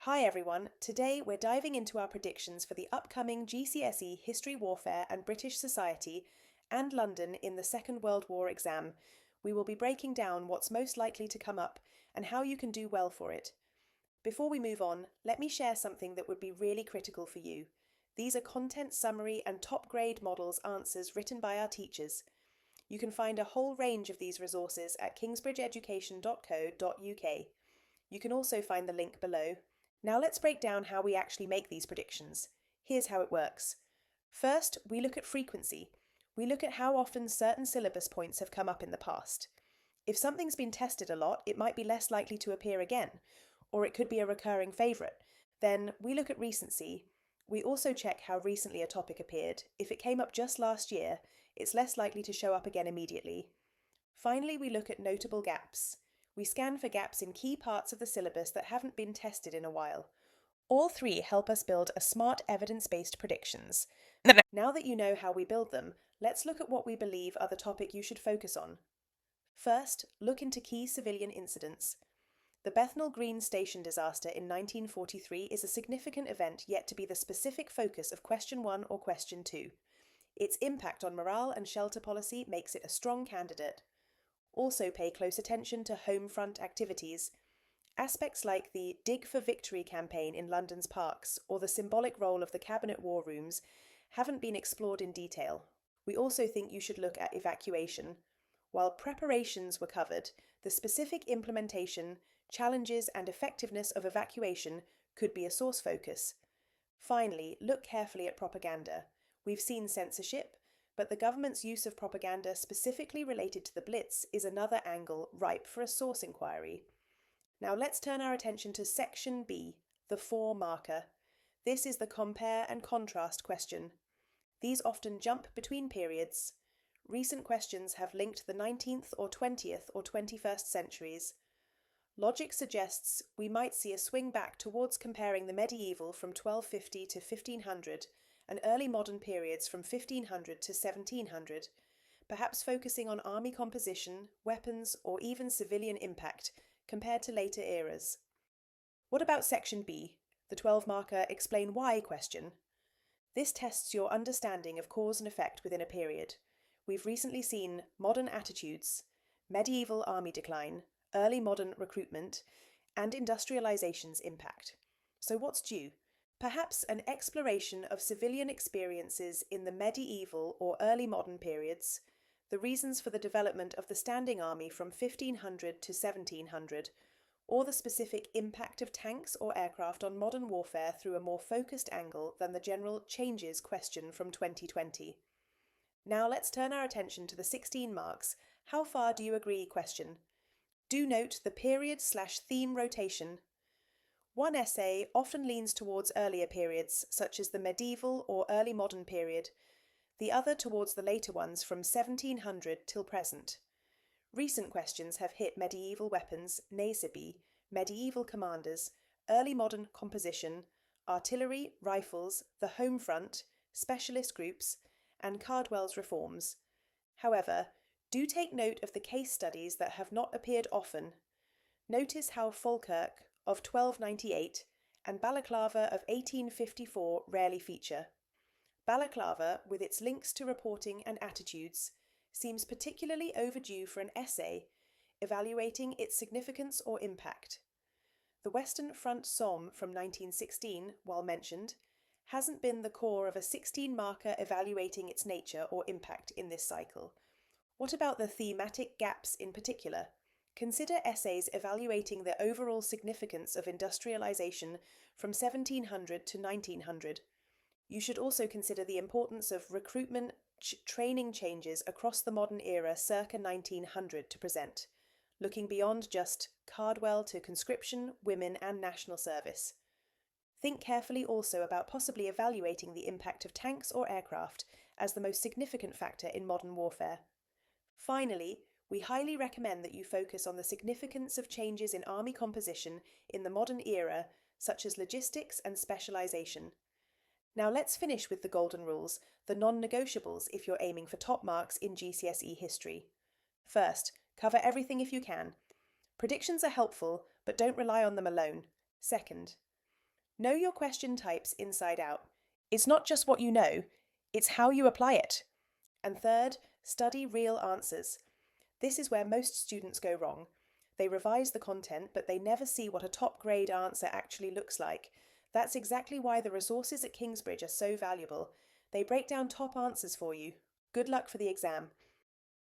Hi everyone, today we're diving into our predictions for the upcoming GCSE History Warfare and British Society and London in the Second World War exam. We will be breaking down what's most likely to come up and how you can do well for it. Before we move on, let me share something that would be really critical for you. These are content summary and top grade models answers written by our teachers. You can find a whole range of these resources at kingsbridgeeducation.co.uk. You can also find the link below. Now let's break down how we actually make these predictions. Here's how it works. First, we look at frequency. We look at how often certain syllabus points have come up in the past. If something's been tested a lot, it might be less likely to appear again, or it could be a recurring favourite. Then we look at recency. We also check how recently a topic appeared. If it came up just last year, it's less likely to show up again immediately. Finally, we look at notable gaps. We scan for gaps in key parts of the syllabus that haven't been tested in a while. All three help us build a smart evidence-based predictions. Now that you know how we build them, let's look at what we believe are the topic you should focus on. First, look into key civilian incidents. The Bethnal Green Station disaster in 1943 is a significant event yet to be the specific focus of Question 1 or Question 2. Its impact on morale and shelter policy makes it a strong candidate. Also pay close attention to home front activities. Aspects like the Dig for Victory campaign in London's parks or the symbolic role of the cabinet war rooms haven't been explored in detail. We also think you should look at evacuation. While preparations were covered, the specific implementation, challenges and effectiveness of evacuation could be a source focus. Finally, look carefully at propaganda. We've seen censorship, but the government's use of propaganda specifically related to the Blitz is another angle ripe for a source inquiry. Now let's turn our attention to Section B, the 4 marker. This is the compare and contrast question. These often jump between periods. Recent questions have linked the 19th or 20th or 21st centuries. Logic suggests we might see a swing back towards comparing the medieval from 1250 to 1500 and early modern periods from 1500 to 1700, perhaps focusing on army composition, weapons, or even civilian impact compared to later eras. What about Section B, the 12 marker Explain Why question? This tests your understanding of cause and effect within a period. We've recently seen modern attitudes, medieval army decline, early modern recruitment, and industrialization's impact. So what's due? Perhaps an exploration of civilian experiences in the medieval or early modern periods, the reasons for the development of the standing army from 1500 to 1700, or the specific impact of tanks or aircraft on modern warfare through a more focused angle than the general changes question from 2020. Now let's turn our attention to the 16 marks. How far do you agree question? Do note the period/theme rotation. One essay often leans towards earlier periods, such as the medieval or early modern period, the other towards the later ones from 1700 till present. Recent questions have hit medieval weapons, Naseby, medieval commanders, early modern composition, artillery, rifles, the home front, specialist groups, and Cardwell's reforms. However, do take note of the case studies that have not appeared often. Notice how Falkirk of 1298 and Balaclava of 1854 rarely feature. Balaclava, with its links to reporting and attitudes, seems particularly overdue for an essay evaluating its significance or impact. The Western Front Somme from 1916, while mentioned, hasn't been the core of a 16-marker evaluating its nature or impact in this cycle. What about the thematic gaps in particular? Consider essays evaluating the overall significance of industrialization from 1700 to 1900. You should also consider the importance of recruitment training changes across the modern era circa 1900 to present, looking beyond just Cardwell to conscription, women and national service. Think carefully also about possibly evaluating the impact of tanks or aircraft as the most significant factor in modern warfare. Finally, we highly recommend that you focus on the significance of changes in army composition in the modern era, such as logistics and specialization. Now let's finish with the golden rules, the non-negotiables if you're aiming for top marks in GCSE history. First, cover everything if you can. Predictions are helpful, but don't rely on them alone. Second, Know your question types inside out. It's not just what you know, it's how you apply it. And third, study real answers. This is where most students go wrong. They revise the content, but they never see what a top grade answer actually looks like. That's exactly why the resources at Kingsbridge are so valuable. They break down top answers for you. Good luck for the exam.